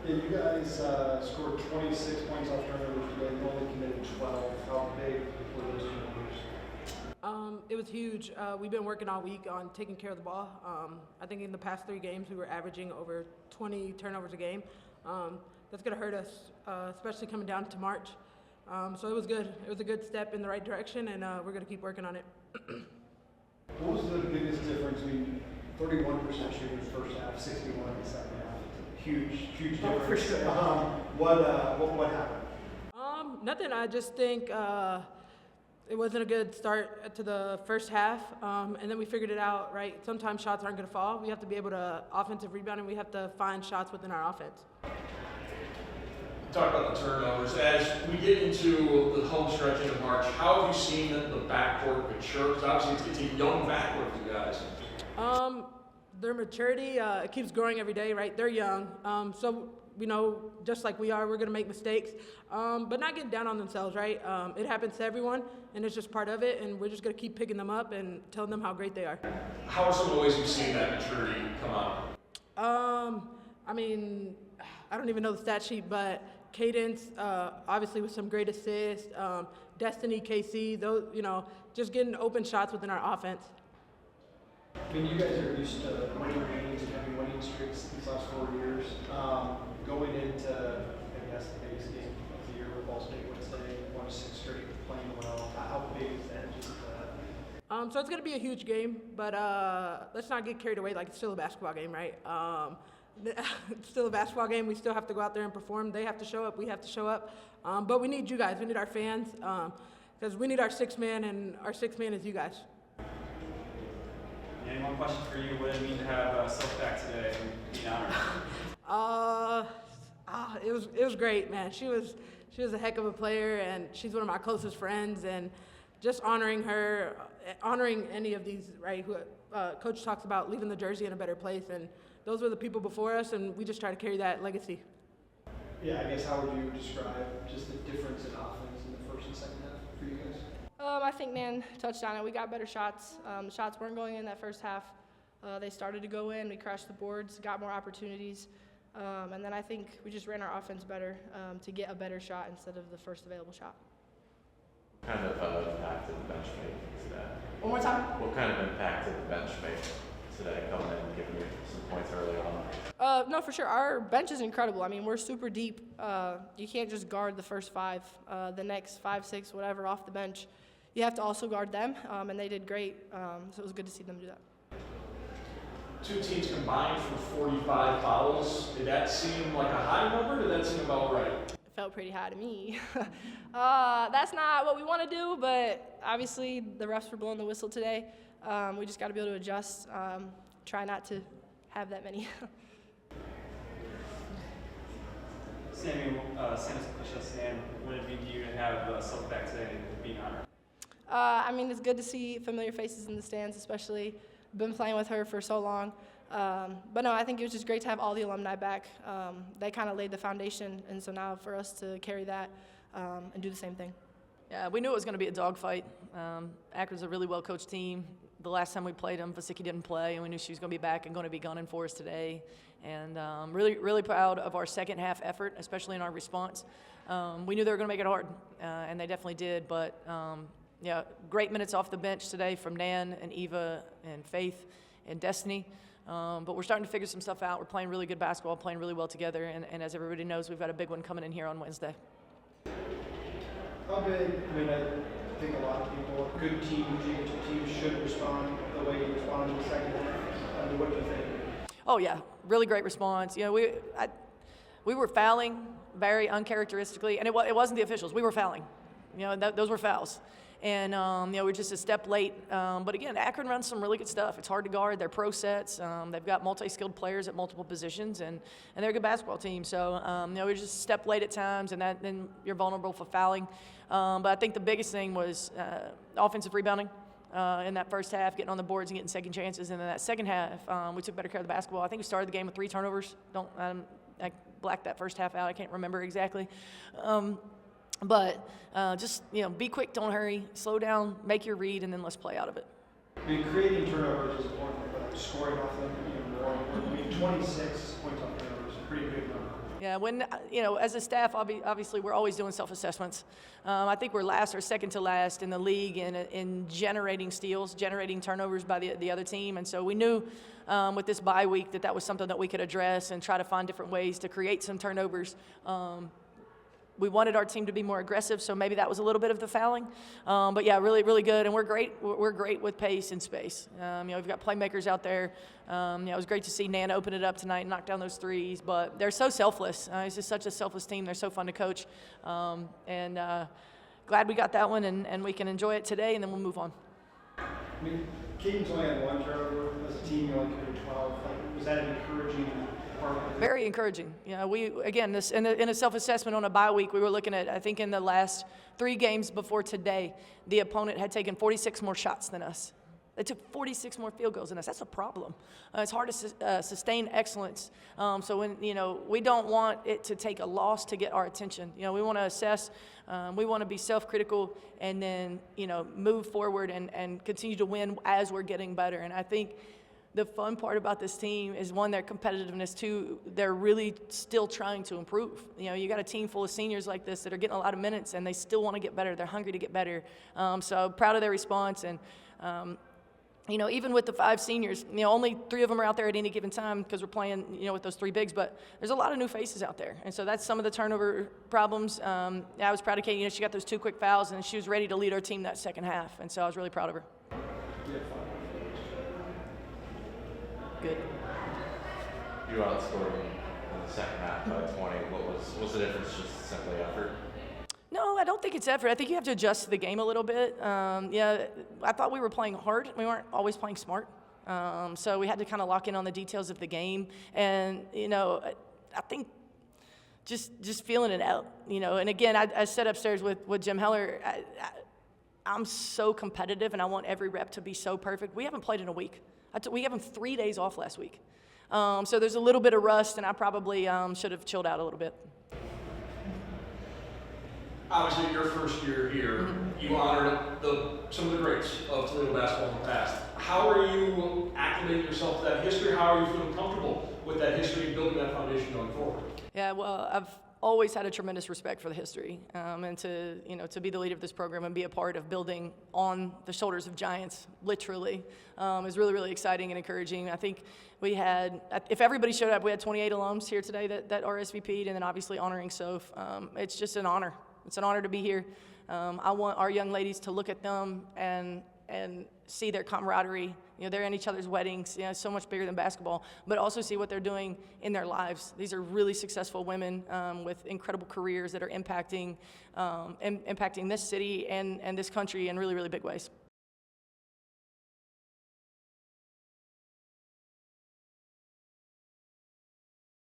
Yeah, you guys scored 26 points off turnovers today. You only committed 12. How big were those two numbers? It was huge. We've been working all week on taking care of the ball. I think in the past 3 games we were averaging over 20 turnovers a game. That's going to hurt us, especially coming down to March. So it was good. It was a good step in the right direction, and we're going to keep working on it. What was the biggest difference? I mean, 31% shooting first half, 61 in the second half. Huge difference. For sure. What happened? Nothing. I just think it wasn't a good start to the first half, and then we figured it out, right? Sometimes shots aren't going to fall. We have to be able to offensive rebound, and we have to find shots within our offense. Talk about the turnovers. As we get into the home stretch into March, how have you seen the backcourt mature? Because obviously it's a young backcourt for you guys. Their maturity, it keeps growing every day, right? They're young. So, just like we are, we're going to make mistakes, but not get down on themselves, right? It happens to everyone, and it's just part of it, and we're just going to keep picking them up and telling them how great they are. How are some of the ways you've seen that maturity come out? I don't even know the stat sheet, but Cadence, obviously with some great assists, Destiny, KC, those, just getting open shots within our offense. I mean, you guys are used to winning games and having winning streaks these last 4 years. Going into, I guess, the biggest game of the year with Ball State Wednesday, 1-6 straight, playing well. How big is that? Just So it's going to be a huge game, but let's not get carried away. Like, it's still a basketball game, right? It's still a basketball game. We still have to go out there and perform. They have to show up. We have to show up. But we need you guys. We need our fans because we need our 6th man, and our 6th man is you guys. Any one question for you? What did it mean to have Silk back today and be honored? It was great, man. She was a heck of a player, and she's one of my closest friends. And just honoring her, honoring any of these, right? Who Coach talks about leaving the jersey in a better place, and those were the people before us, and we just try to carry that legacy. Yeah, I guess how would you describe just the difference in offense in the first and second half for you guys? I think Nan touched on it. We got better shots. The shots weren't going in that first half. They started to go in. We crashed the boards, got more opportunities. And then I think we just ran our offense better to get a better shot instead of the first available shot. What kind of impact did the bench make today? One more time? What kind of impact did the bench make today, coming in and giving you some points early on? No, for sure. Our bench is incredible. I mean, we're super deep. You can't just guard the first 5. The next 5, 6, whatever, off the bench. You have to also guard them, and they did great. So it was good to see them do that. 2 teams combined for 45 fouls. Did that seem like a high number? Did that seem about right? It felt pretty high to me. That's not what we want to do, but obviously the refs were blowing the whistle today. We just got to be able to adjust, try not to have that many. Samuel, Sam, what did it mean to you to have Silk back today and being honored? It's good to see familiar faces in the stands, especially. Been playing with her for so long. But no, I think it was just great to have all the alumni back. They kind of laid the foundation, and so now for us to carry that and do the same thing. Yeah, we knew it was going to be a dogfight. Akron's a really well-coached team. The last time we played them, Vasicki didn't play, and we knew she was going to be back and going to be gunning for us today. And really proud of our second half effort, especially in our response. We knew they were going to make it hard, and they definitely did. But great minutes off the bench today from Nan and Eva and Faith and Destiny. But we're starting to figure some stuff out. We're playing really good basketball, playing really well together. And as everybody knows, we've got a big one coming in here on Wednesday. How big, I think a lot of people, a good team, teams should respond the way you responded in the second half. What do you think? Oh, yeah, really great response. We were fouling very uncharacteristically, and it wasn't the officials. We were fouling. Those were fouls. And, we're just a step late. But again, Akron runs some really good stuff. It's hard to guard. They're pro sets. They've got multi-skilled players at multiple positions, and they're a good basketball team. So, we're just a step late at times, and then you're vulnerable for fouling. But I think the biggest thing was offensive rebounding in that first half, getting on the boards and getting second chances. And then that second half, we took better care of the basketball. I think we started the game with 3 turnovers. I blacked that first half out. I can't remember exactly. But just be quick, don't hurry, slow down, make your read, and then let's play out of it. Creating turnovers is important, but scoring off them even more important. 26 points off turnovers is a pretty big number. Yeah, when, as a staff, obviously we're always doing self-assessments. I think we're last or second to last in the league in generating steals, generating turnovers by the other team. And so we knew with this bye week that was something that we could address and try to find different ways to create some turnovers. We wanted our team to be more aggressive, so maybe that was a little bit of the fouling. But yeah, really, really good, and we're great. We're great with pace and space. We've got playmakers out there. It was great to see Nana open it up tonight and knock down those threes. But they're so selfless. It's just such a selfless team. They're so fun to coach, and glad we got that one, and we can enjoy it today, and then we'll move on. I mean, Keaton's only had one turnover. As a team, you only committed 12. Was that an encouraging part of it? Very encouraging. We again, this in a self-assessment on a bye week, we were looking at, I think in the last 3 games before today, the opponent had taken 46 more shots than us. They took 46 more field goals than us. That's a problem. It's hard to sustain excellence. So when we don't want it to take a loss to get our attention. We want to assess. We want to be self-critical and then move forward and continue to win as we're getting better. And I think the fun part about this team is, one, their competitiveness. Two, they're really still trying to improve. You got a team full of seniors like this that are getting a lot of minutes, and they still want to get better. They're hungry to get better. So proud of their response. And even with the 5 seniors, only 3 of them are out there at any given time because we're playing, with those 3 bigs. But there's a lot of new faces out there, and so that's some of the turnover problems. I was proud of Katie. She got those 2 quick fouls, and she was ready to lead our team that second half, and so I was really proud of her. Good. You outscored in the second half by 20. What was the difference? Just simply effort? No, I don't think it's effort. I think you have to adjust to the game a little bit. I thought we were playing hard. We weren't always playing smart. So we had to kind of lock in on the details of the game. And, I think just feeling it out, And again, I said upstairs with Jim Heller, I'm so competitive and I want every rep to be so perfect. We haven't played in a week. We gave them 3 days off last week. So there's a little bit of rust, and I probably should have chilled out a little bit. Obviously, your first year here, you honored some of the greats of Toledo basketball in the past. How are you acclimating yourself to that history? How are you feeling comfortable with that history and building that foundation going forward? Yeah, well, I've always had a tremendous respect for the history, and to be the leader of this program and be a part of building on the shoulders of giants, literally, is really, really exciting and encouraging. I think we had, if everybody showed up, we had 28 alums here today that RSVP'd, and then obviously honoring Soph. It's just an honor. It's an honor to be here. I want our young ladies to look at them and see their camaraderie. They're in each other's weddings. It's so much bigger than basketball, but also see what they're doing in their lives. These are really successful women with incredible careers that are impacting this city and this country in really, really big ways.